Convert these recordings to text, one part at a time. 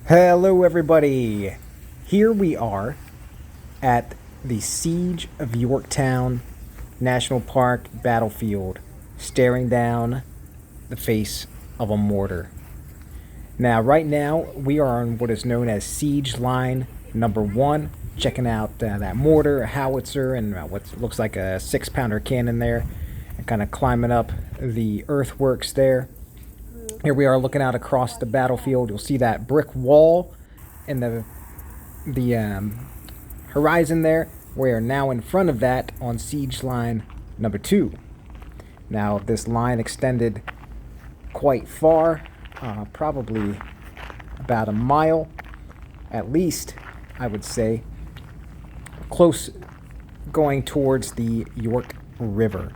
Hello everybody! Here we are at the Siege of Yorktown National Park battlefield, staring down the face of a mortar. Now, right now, we are on what is known as Siege Line number 1, checking out that mortar, a howitzer, and what looks like a 6-pounder cannon there, and kind of climbing up the earthworks there. Here we are looking out across the battlefield. You'll see that brick wall in the horizon there. We are now in front of that on siege line number 2. Now this line extended quite far, probably about a mile at least, I would say, close going towards the York River.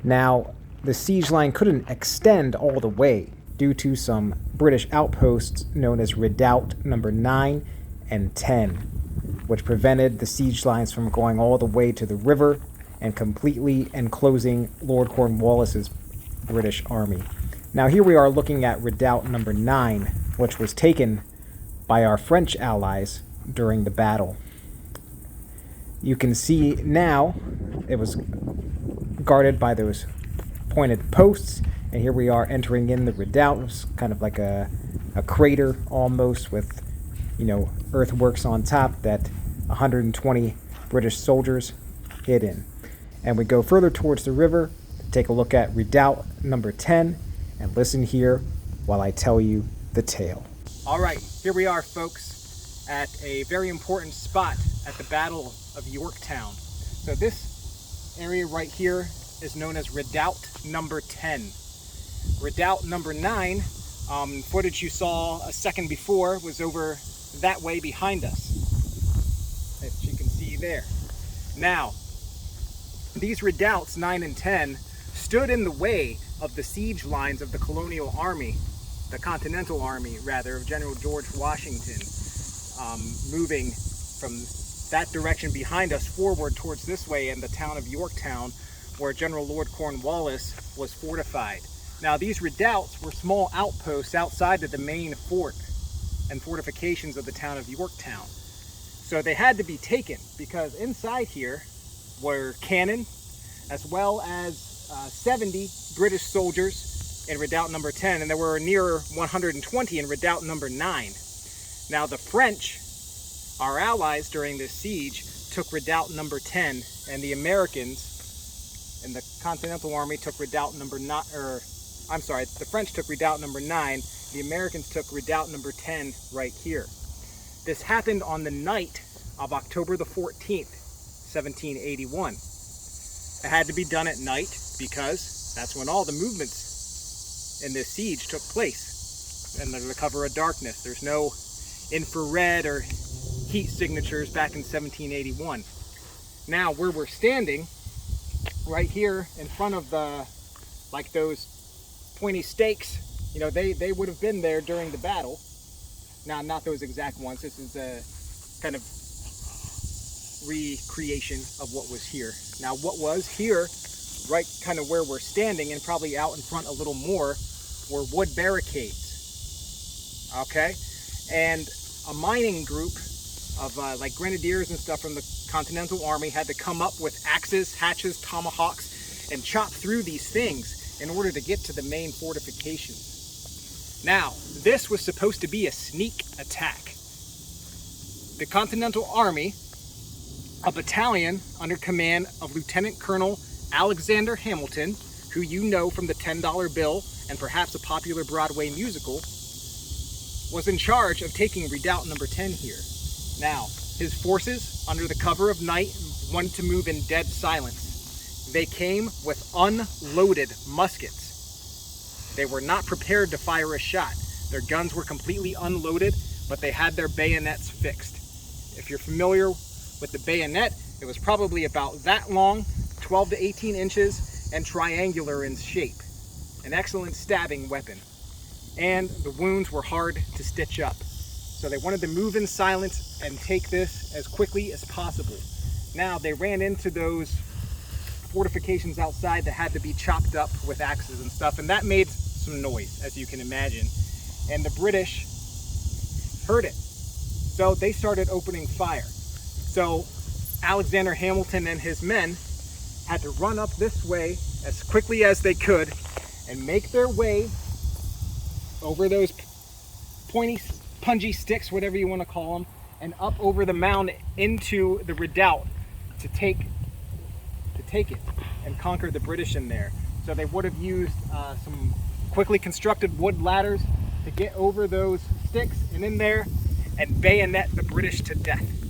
Now the siege line couldn't extend all the way due to some British outposts known as Redoubt number 9 and 10, which prevented the siege lines from going all the way to the river and completely enclosing Lord Cornwallis's British army. Now here we are looking at Redoubt number 9, which was taken by our French allies during the battle. You can see now it was guarded by those pointed posts, and here we are entering in the redoubt. It's kind of like a crater almost, with earthworks on top that 120 British soldiers hid in. And we go further towards the river to take a look at Redoubt number 10, and listen here while I tell you the tale. Alright, here we are, folks, at a very important spot at the Battle of Yorktown. So this area right here is known as Redoubt number 10. Redoubt number 9, footage you saw a second before, was over that way behind us, if you can see there. Now, these redoubts 9 and 10 stood in the way of the siege lines of the colonial army, the Continental Army rather, of General George Washington, moving from that direction behind us forward towards this way in the town of Yorktown, where General Lord Cornwallis was fortified. Now these redoubts were small outposts outside of the main fort and fortifications of the town of Yorktown. So they had to be taken because inside here were cannon, as well as 70 British soldiers in Redoubt number 10, and there were near 120 in Redoubt number 9. Now the French, our allies during this siege, took Redoubt number 10, and the Americans and the Continental Army took Redoubt number 9, the French took Redoubt number 9, the Americans took Redoubt number 10 right here. This happened on the night of October the 14th, 1781. It had to be done at night because that's when all the movements in this siege took place, and under the cover of darkness. There's no infrared or heat signatures back in 1781. Now where we're standing, right here in front of those pointy stakes, they would have been there during the battle. Now, not those exact ones. This is a kind of recreation of what was here. Now, what was here, right kind of where we're standing, and probably out in front a little more, were wood barricades. Okay? And a mining group of like grenadiers and stuff from the Continental Army had to come up with axes, hatchets, tomahawks, and chop through these things in order to get to the main fortifications. Now, this was supposed to be a sneak attack. The Continental Army, a battalion under command of Lieutenant Colonel Alexander Hamilton, who you know from the $10 bill and perhaps a popular Broadway musical, was in charge of taking Redoubt number 10 here. Now, his forces, under the cover of night, wanted to move in dead silence. They came with unloaded muskets. They were not prepared to fire a shot. Their guns were completely unloaded, but they had their bayonets fixed. If you're familiar with the bayonet, it was probably about that long, 12 to 18 inches, and triangular in shape. An excellent stabbing weapon. And the wounds were hard to stitch up. So they wanted to move in silence and take this as quickly as possible. Now, they ran into those fortifications outside that had to be chopped up with axes and stuff, and that made some noise, as you can imagine. And the British heard it. So they started opening fire. So Alexander Hamilton and his men had to run up this way as quickly as they could and make their way over those pointy, pungy sticks, whatever you want to call them, and up over the mound into the redoubt to take it and conquer the British in there. So they would have used some quickly constructed wood ladders to get over those sticks and in there and bayonet the British to death.